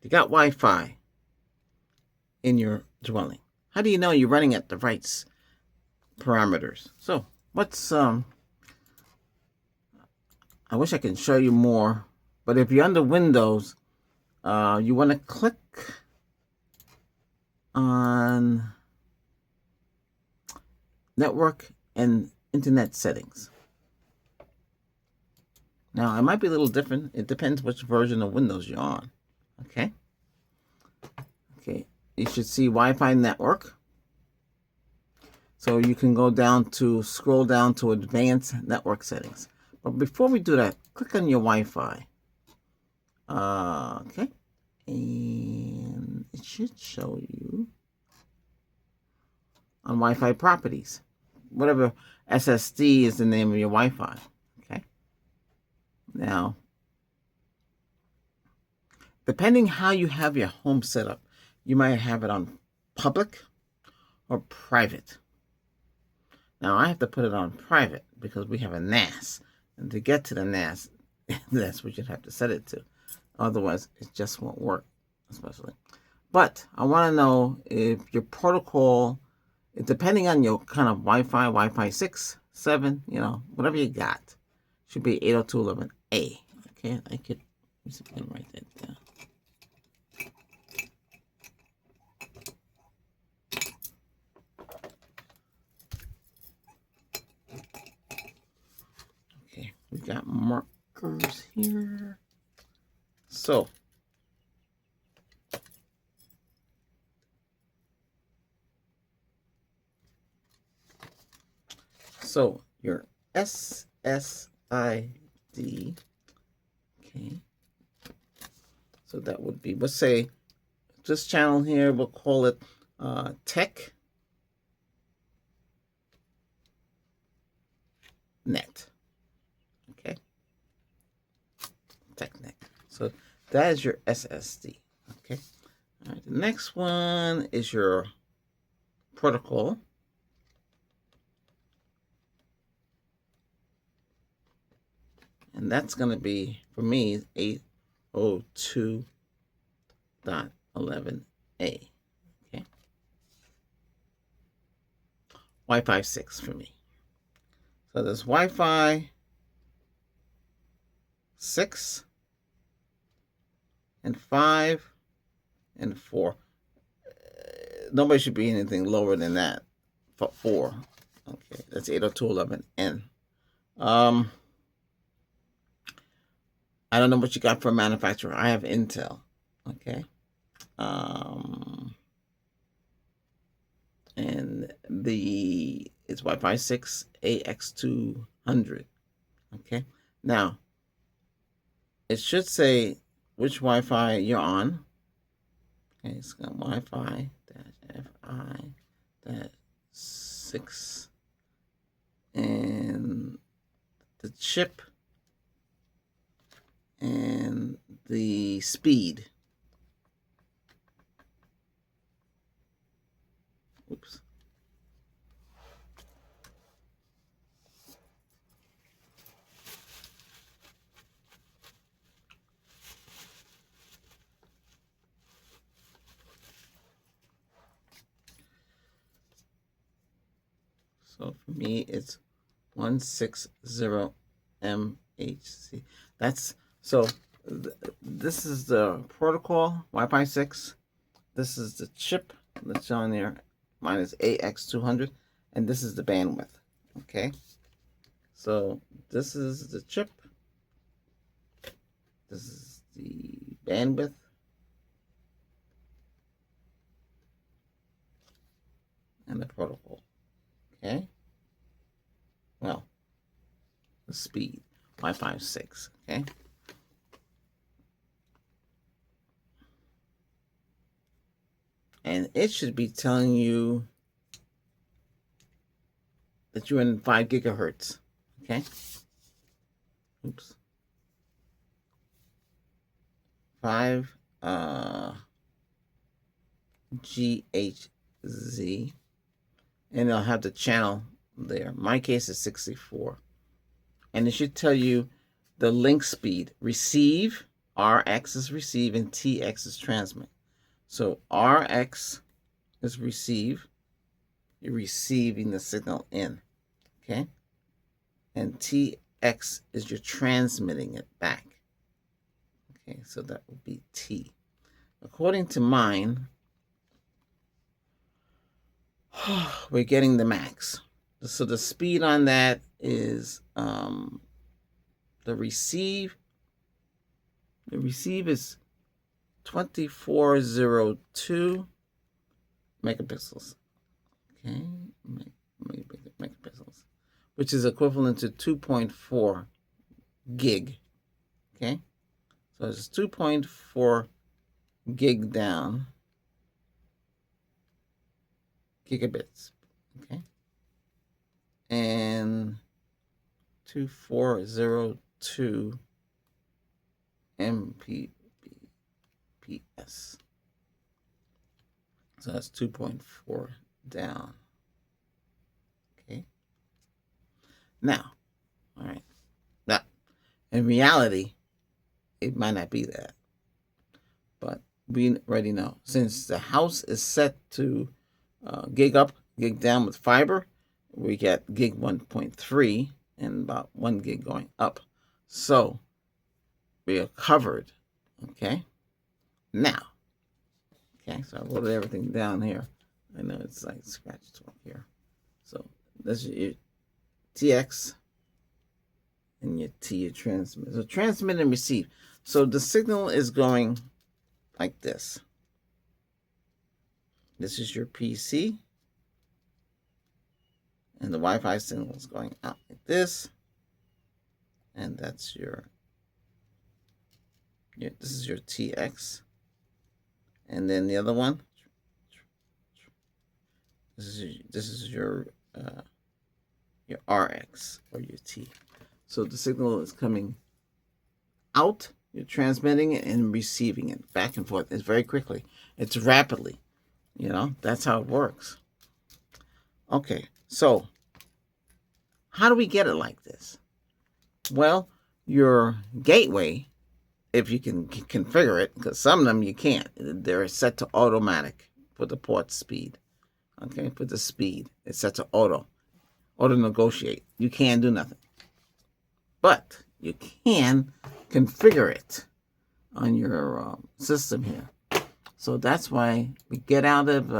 You got Wi-Fi in your dwelling. How do you know you're running at the right parameters? So what's I wish I could show you more, but if you're under Windows, you want to click on Network and Internet Settings. Now, it might be a little different. It depends which version of Windows you're on. Okay. You should see Wi-Fi network. So you can scroll down to advanced network settings. But before we do that, click on your Wi-Fi. Okay. And it should show you on Wi-Fi properties. Whatever SSD is the name of your Wi-Fi. Okay. Now, depending how you have your home set up, you might have it on public or private. Now, I have to put it on private because we have a NAS. And to get to the NAS, that's what you'd have to set it to. Otherwise, it just won't work, especially. But I want to know if your protocol, depending on your kind of Wi-Fi 6, 7, whatever you got, should be 802.11a. Okay, let me see if I can write that down. Okay, we got markers here. So your SSID, okay, so that would be, let's say, this channel here, we'll call it Tech Net, okay, TechNet. So that is your SSD, okay. All right, the next one is your protocol. And that's going to be, for me, 802.11a. Okay. Wi-Fi 6 for me. So there's Wi-Fi 6 and 5 and 4. Nobody should be anything lower than that. 4. Okay, that's 802.11n. I don't know what you got for a manufacturer. I have Intel. Okay. And it's Wi-Fi 6 AX200. Okay. Now, it should say which Wi-Fi you're on. Okay, it's got Wi-Fi-FI-6 and the chip and the speed. Oops. So for me, it's 160MHz. This is the protocol, Wi-Fi 6. This is the chip that's on there. Mine is AX200. And this is the bandwidth. Okay. So this is the chip. This is the bandwidth. And the protocol. Okay. Well, the speed, Wi-Fi 6. Okay. And it should be telling you that you're in 5 gigahertz. Okay. Oops. 5 GHz. And it'll have the channel there. My case is 64. And it should tell you the link speed. Receive RX is receive and TX is transmit. So RX is receive. You're receiving the signal in. Okay? And TX is you're transmitting it back. Okay, so that would be T. According to mine, we're getting the max. So the speed on that is the receive. The receive is 2402 megapixels. Okay, megapixels, which is equivalent to 2.4 gig. Okay, so it's 2.4 gig down, gigabits. Okay, and 2402 Mbps. So that's 2.4 down. Okay. Now, all right. Now, in reality, it might not be that. But we already know. Since the house is set to gig up, gig down with fiber, we get gig 1.3 and about 1 gig going up. So we are covered. Okay. Now, okay, so I wrote everything down here. I know it's like scratch talk here. So that's your TX and your T, your transmit. So transmit and receive. So the signal is going like this. This is your PC. And the Wi-Fi signal is going out like this. And that's your this is your TX. And then the other one, this is your RX or your T. So the signal is coming out, you're transmitting it and receiving it back and forth. It's very quickly. It's rapidly. You know, that's how it works. Okay, so how do we get it like this? Well, your gateway, if you can configure it, because some of them you can't. They're set to automatic for the port speed. Okay, for the speed, it's set to auto negotiate. You can't do nothing. But you can configure it on your system here. So that's why we get out of,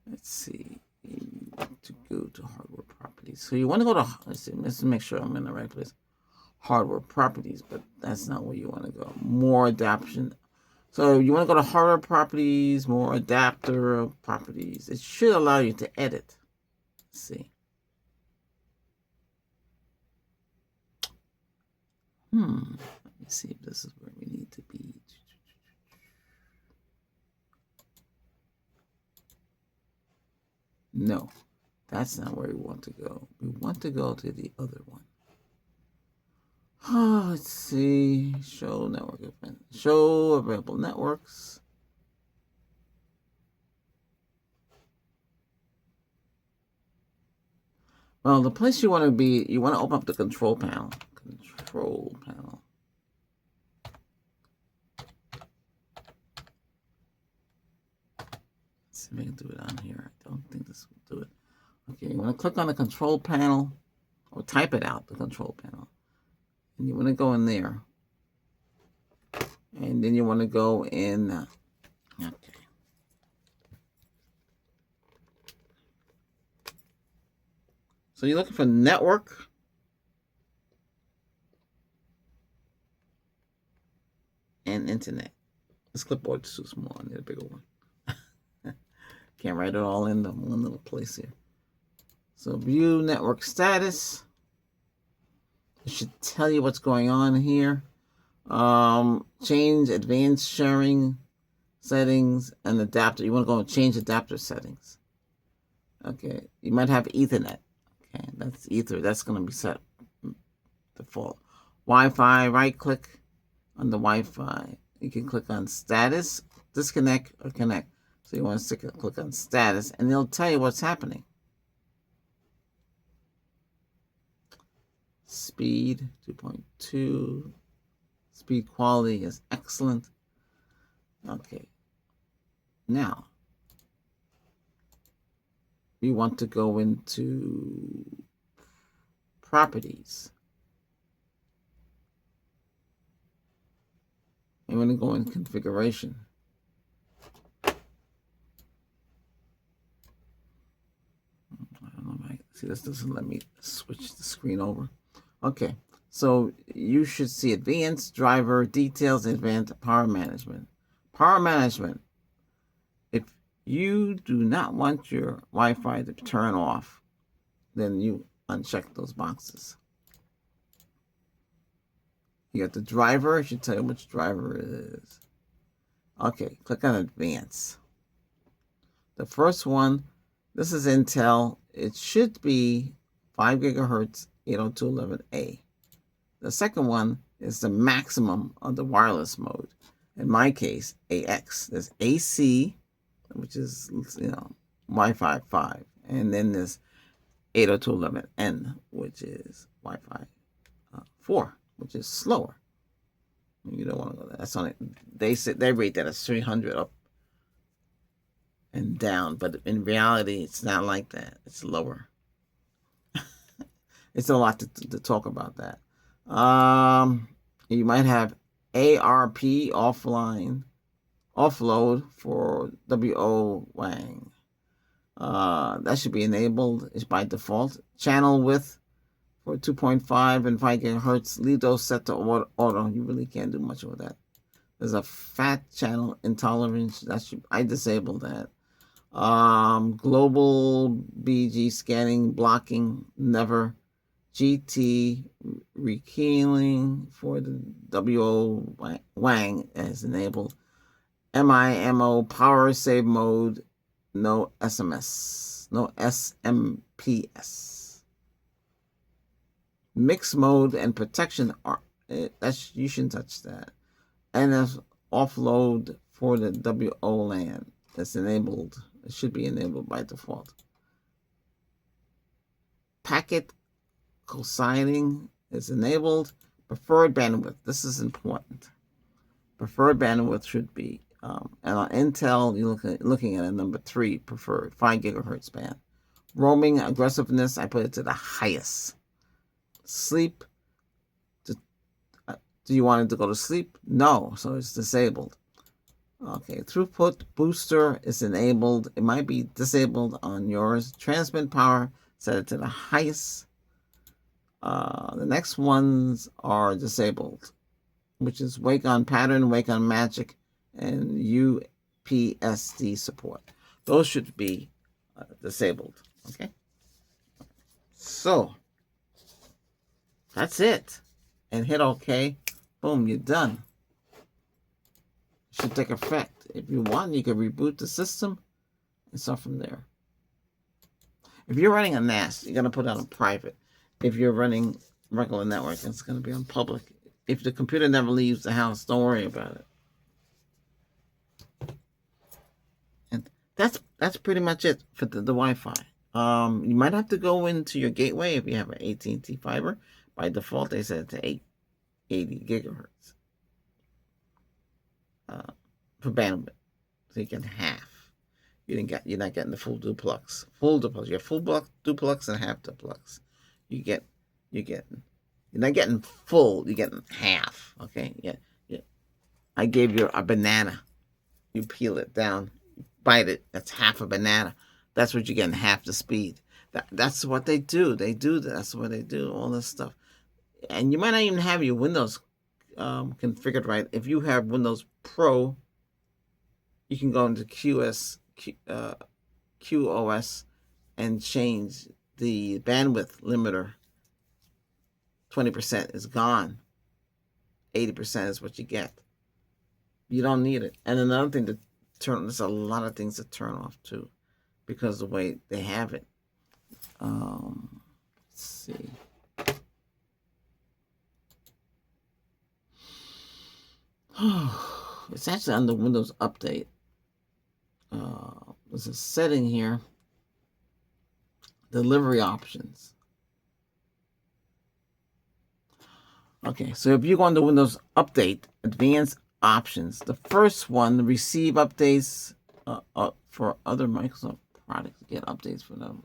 let's see, to go to hardware properties. So you want to go to, let's make sure I'm in the right place. Hardware properties, but that's not where you want to go. More adaptation. So you want to go to hardware properties, more adapter properties. It should allow you to edit. Let's see. Let me see if this is where we need to be. No, that's not where we want to go. We want to go to the other one. Oh, let's see. Show network event. Show available networks. Well, the place you want to be, you want to open up the control panel. Control panel. Let's see if I can do it on here. I don't think this will do it. Okay, you want to click on the control panel or type it out, the control panel. And you want to go in there. And then you want to go in. Okay. So you're looking for network. And internet. This clipboard is too small. I need a bigger one. Can't write it all in the one little place here. So view network status. It should tell you what's going on here. Change advanced sharing settings and adapter. You want to go and change adapter settings. Okay, you might have Ethernet. Okay, that's Ether. That's going to be set default. Wi-Fi, right click on the Wi-Fi. You can click on status, disconnect, or connect. So you want to click on status, and it'll tell you what's happening. Speed 2.2. Speed quality is excellent. Okay. Now, we want to go into properties. I'm going to go in configuration. I don't know. See, this doesn't let me switch the screen over. Okay, so you should see advanced driver details, advanced power management. Power management. If you do not want your Wi-Fi to turn off, then you uncheck those boxes. You got the driver. It should tell you which driver it is. Okay, click on advanced. The first one, this is Intel. It should be 5 gigahertz 802.11a. The second one is the maximum of the wireless mode. In my case, AX. There's AC, which is, Wi-Fi 5. And then there's 802.11n, which is Wi-Fi 4, which is slower. You don't want to go there. That's only, they rate that as 300 up and down, but in reality, it's not like that. It's lower. It's a lot to talk about that. You might have ARP offload for WO-WAN. That should be enabled. It's by default. Channel width for 2.5 and 5 gigahertz. Leave those set to auto. You really can't do much with that. There's a fat channel intolerance. I disabled that. Global BG scanning blocking never. GT rekeying for the WO-WAN is enabled. MIMO power save mode, no SMS, no SMPS. Mix mode and protection are you shouldn't touch that. NF offload for the WO-LAN that's enabled. It should be enabled by default. Packet cosigning is enabled. Preferred bandwidth. This is important. Preferred bandwidth should be, and on Intel, you're looking at a number 3 preferred, 5 gigahertz band. Roaming aggressiveness, I put it to the highest. Sleep. Do you want it to go to sleep? No, so it's disabled. Okay, throughput booster is enabled. It might be disabled on yours. Transmit power, set it to the highest. The next ones are disabled, which is Wake on Pattern, Wake on Magic, and UPSD support. Those should be disabled. Okay. So that's it. And hit OK. Boom, you're done. It should take effect. If you want, you can reboot the system and start from there. If you're running a NAS, you're going to put it on private. If you're running regular network, it's going to be on public. If the computer never leaves the house, don't worry about it. And that's pretty much it for the Wi-Fi. You might have to go into your gateway if you have an AT&T fiber. By default, they set it to 880 gigahertz for bandwidth, so you get half. You're not getting the full duplex. Full duplex. You get full duplex and half duplex. You're not getting full. You're getting half. Okay. Yeah. I gave you a banana. You peel it down, bite it. That's half a banana. That's what you're getting, half the speed. That's what they do. That's what they do. All this stuff, and you might not even have your Windows configured right. If you have Windows Pro, you can go into QoS and change the bandwidth limiter. 20% is gone. 80% is what you get. You don't need it. And another thing to there's a lot of things to turn off too, because of the way they have it. Let's see. It's actually under Windows Update. There's a setting here. Delivery options. Okay, so if you go into Windows Update, Advanced Options, the first one, receive updates for other Microsoft products, get updates for them.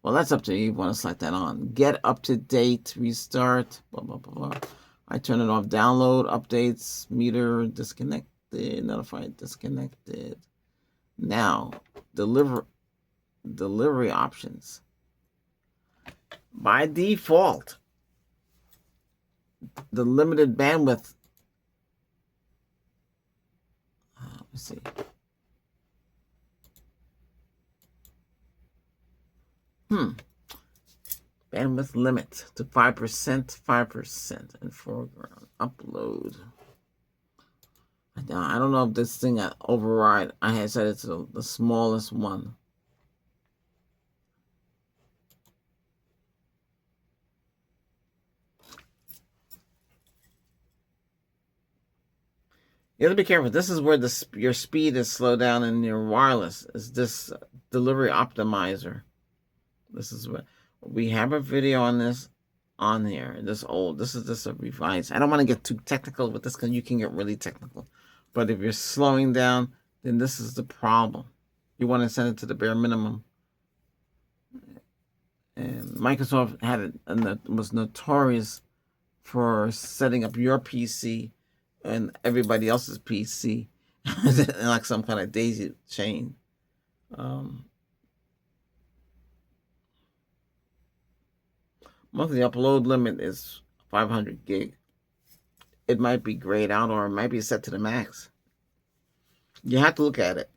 Well, that's up to you. You want to select that on. Get up to date, restart, blah, blah, blah, blah. I turn it off. Download, updates, meter, disconnected, notified, disconnected. Now, delivery options. By default, the limited bandwidth. Let's see. Bandwidth limit to 5%, and foreground. Upload. I don't know if this thing got override. I had set it to the smallest one. You have to be careful. This is where your speed is slowed down in your wireless. Is this delivery optimizer? This is what we have a video on this on here. This is just a revised. I don't want to get too technical with this because you can get really technical. But if you're slowing down, then this is the problem. You want to send it to the bare minimum. And Microsoft was notorious for setting up your PC and everybody else's PC like some kind of daisy chain. Monthly upload limit is 500 gig. It might be grayed out or it might be set to the max. You have to look at it.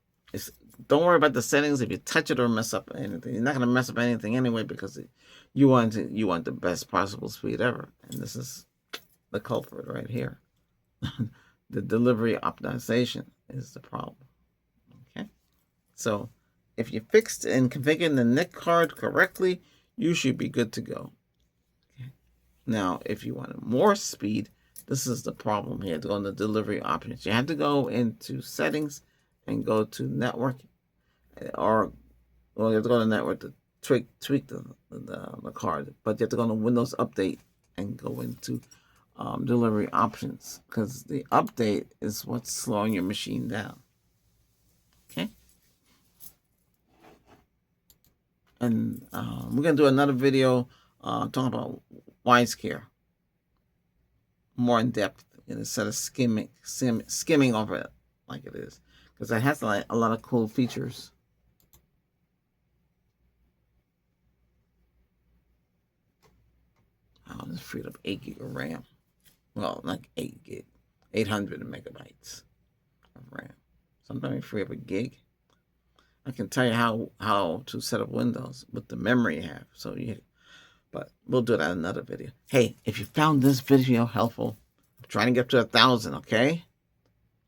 Don't worry about the settings if you touch it or mess up anything. You're not going to mess up anything anyway because you want the best possible speed ever. And this is the culprit right here. The delivery optimization is the problem. Okay, so if you fixed and configured the NIC card correctly, you should be good to go. Okay. Now, if you wanted more speed, this is the problem here. To go in the delivery options, you have to go into settings and go to network, or you have to go to network to tweak the card. But you have to go to Windows Update and go into delivery options, because the update is what's slowing your machine down. Okay, and we're gonna do another video talking about WiseCare more in depth instead of skimming over it like it is, because it has a lot of cool features. Oh, this freed up 8 gig of RAM. Well, not 8 gig, 800 megabytes of RAM. Sometimes you free up a gig. I can tell you how to set up Windows with the memory you have. But we'll do that in another video. Hey, if you found this video helpful, I'm trying to get to 1,000, okay?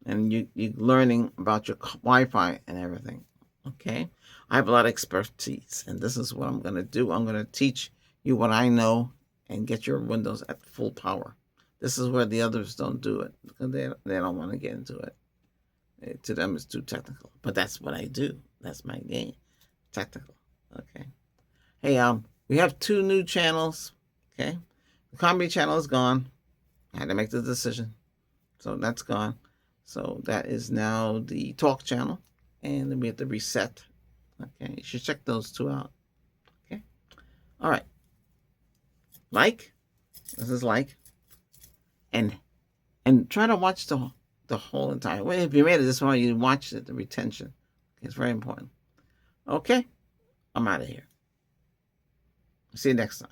And you're learning about your Wi-Fi and everything, okay? I have a lot of expertise, and this is what I'm going to do. I'm going to teach you what I know and get your Windows at full power. This is where the others don't do it because they don't want to get into it. To them, it's too technical. But that's what I do. That's my game. Technical. Okay. Hey, we have 2 new channels. Okay. The comedy channel is gone. I had to make the decision. So that's gone. So that is now the talk channel. And then we have to reset. Okay. You should check those 2 out. Okay. All right. This is and try to watch the whole entire way. If you made it this far, you watch it, the retention. It's very important. Okay, I'm out of here. See you next time.